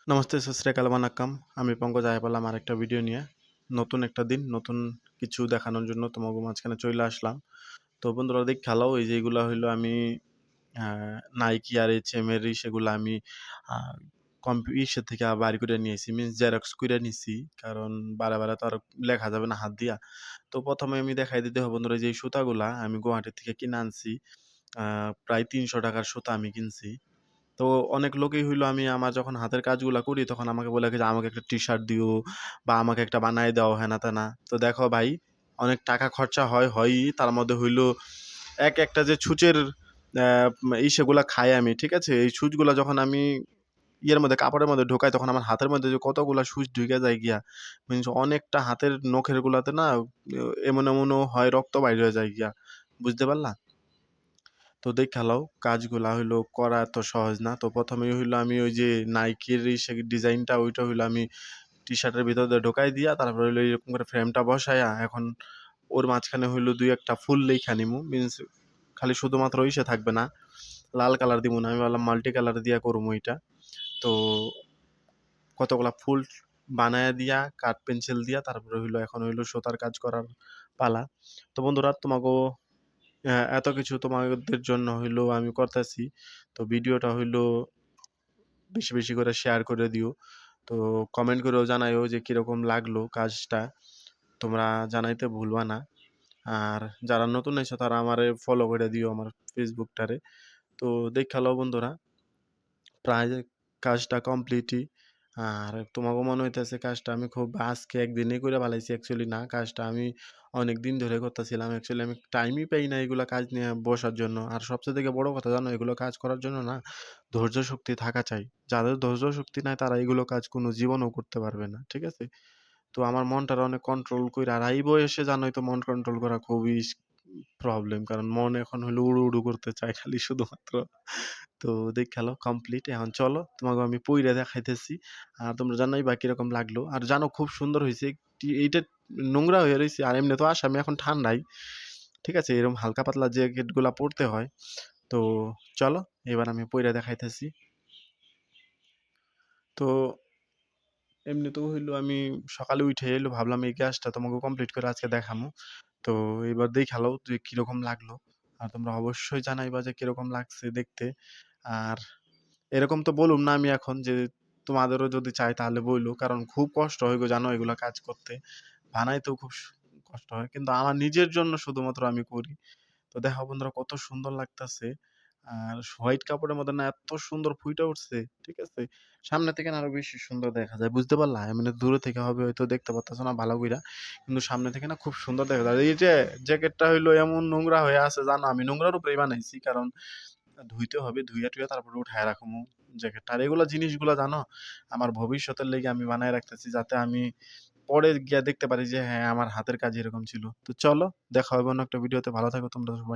নমস্তে, সত শ্রী আকাল, বানাক্কাম। আমি পঙ্কজ আয়া পেলাম আরেকটা ভিডিও নিয়ে। নতুন একটা দিন, নতুন কিছু দেখানোর জন্য তোমাকে মাঝখানে চলে আসলাম। তো বন্ধুরা দেখ খেলাও এই যে এগুলা হইলো আমি নাইকি আর এইচএমের সেগুলো আমি ইসের থেকে বাইর করে নিয়েছি, মিনস জেরক্স করে নিছি। কারণ বারে বারে তো আর লেখা যাবে না হাত দিয়া। তো প্রথমে আমি দেখাই দিতে হবে বন্ধুরা, যে এই সুতাগুলা আমি গুয়াহাটি থেকে কিনে আনছি। প্রায় ৩০০ টাকার সুতা আমি কিনছি। তো অনেক লোকই হইলো আমি আমার যখন হাতের কাজগুলা করি তখন আমাকে বলে যে আমাকে একটা টি-শার্ট দিও বা আমাকে একটা বানায় দাও, হেনা তেনা। তো দেখো ভাই, অনেক টাকা খরচা হয়ই। তার মধ্যে হইলো একটা যে ছুঁচের সেগুলা খাই আমি, ঠিক আছে? এই সুচগুলা যখন আমি ইয়ের মধ্যে কাপড়ের মধ্যে ঢোকাই তখন আমার হাতের মধ্যে যে কতগুলা সুচ ঢুকে যায় গিয়া, মিনস অনেকটা হাতের নখের গুলাতে না এমনও হয় রক্ত বাইর হয়ে যায় গিয়া। বুঝতে পারলা? তো দেখালাও কাজগুলা হইলো করা এত সহজ না। তো প্রথমেই হইলো আমি ওই যে নাইকির সে ডিজাইনটা ওইটা হইলো আমি টি-শার্টের ভিতর দিয়ে ঢোকাই দিয়া তারপরে হইলো এরকম করে ফ্রেমটা বসায়া এখন ওর মাঝখানে হইলো ২-১ টা ফুল লেইখা নিমু। মিনস খালি শুধুমাত্র ইসে থাকবে না, লাল কালার দিমু না। আমি ভাবলাম মাল্টি কালার দিয়া করমু এইটা। তো কতগুলা ফুল বানায়া দিয়া কাঠ পেন্সিল দিয়া তারপরে হইলো এখন হইলো সুতার কাজ করার পালা। তো বন্ধুরা তোমাকেও এত কিছু তোমাদের জন্য হইলো আমি করতেছি। তো ভিডিওটা হইলো বেশি বেশি করে শেয়ার করে দিও। তো কমেন্ট করেও জানাইও যে কিরকম লাগলো কাজটা। তোমরা জানাইতে ভুলবা না। আর যারা নতুন আইছো তারা আমারে ফলো করে দিও আমার ফেসবুকটারে। তো দেইখা লও বন্ধুরা, প্রায় কাজটা কমপ্লিটই। আর তোমাকেও মনে হইতেছে কাজটা আমি খুব আজকে একদিনেই করে ফেলাইছি। অ্যাকচুয়ালি না, কাজটা আমি অনেক দিন ধরে করতেছিলাম। অ্যাকচুয়ালি আমি টাইমই পাই না এগুলা কাজ নিয়ে বসার জন্য। আর সবচেয়ে থেকে বড় কথা জানো, এগুলো কাজ করার জন্য না ধৈর্য শক্তি থাকা চাই। যাদের ধৈর্য শক্তি নাই তারা এগুলো কাজ কোনো জীবনেও করতে পারবে না, ঠিক আছে? তো আমার মনটারে অনেক কন্ট্রোল কইরা, আর এই বয়সে জানোই তো মন কন্ট্রোল করা খুবই প্রবলেম। কারণ মন এখন হইলো উড়ু, উড়ু করতে চায় খালি শুধুমাত্র। তো দেইখালো কমপ্লিট। এখন চলো তোমাকে আমি পইড়া দেখাইতেছি। আর তোমরা জানাইবা কিরকম লাগলো। আর জানো খুব সুন্দর হইছে। এইটা নোংরা হয়ে রইছে। আর এমনি তো আসামে এখন ঠান্ডাই। ঠিক আছে? এরকম হালকা পাতলা জ্যাকেটগুলা পরতে হয়। তো চলো এবার আমি পইড়া দেখাইতেছি। তো এমনিতেও হইলো আমি সকালে উঠে এলো ভাবলাম এই কাজটা তোমাকে কমপ্লিট করে আজকে দেখামু। তো এবার দেখালো যে কিরকম লাগলো। আর তোমরা অবশ্যই জানাইবা যে কিরকম লাগছে দেখতে। আর এরকম তো বলুম না আমি এখন যে তোমাদেরও যদি চাই তাহলে বইলো। কারণ খুব কষ্ট হয় গো জানো এগুলা কাজ করতে। বানাইতেও খুব কষ্ট হয়। কিন্তু আমার নিজের জন্য শুধুমাত্র আমি করি। তো দেখো বন্ধুরা কত সুন্দর লাগতাছে। আর হোয়াইট কাপড়ের মধ্যে না এত সুন্দর ফুইটা উঠছে, ঠিক আছে? সামনে থেকে না আরো বেশি সুন্দর দেখা যায়, বুঝতে পারলা? মানে দূরে থেকে হবে হয়তো দেখতে পারতাছো না ভালো কইরা। কিন্তু সামনে থেকে না খুব সুন্দর দেখা যায়। এই যে জ্যাকেটটা হইলো এমন নোংরা হয়ে আছে জানো, আমি নোংরার উপরেই বানাইছি। কারণ ধুইতে হবে, ধুইয়া-টুইয়া তারপরে উঠায় রাখমু জ্যাকেটটা। আর এগুলা জিনিসগুলা জানো আমার ভবিষ্যতের লেগে আমি বানায় রাখতেছি, যাতে আমি পরে গিয়া দেখতে পারি যে হ্যাঁ, আমার হাতের কাজ এরকম ছিল। তো চলো দেখা হবে অন্য একটা ভিডিওতে। ভালো থাকো তোমরা সবাই।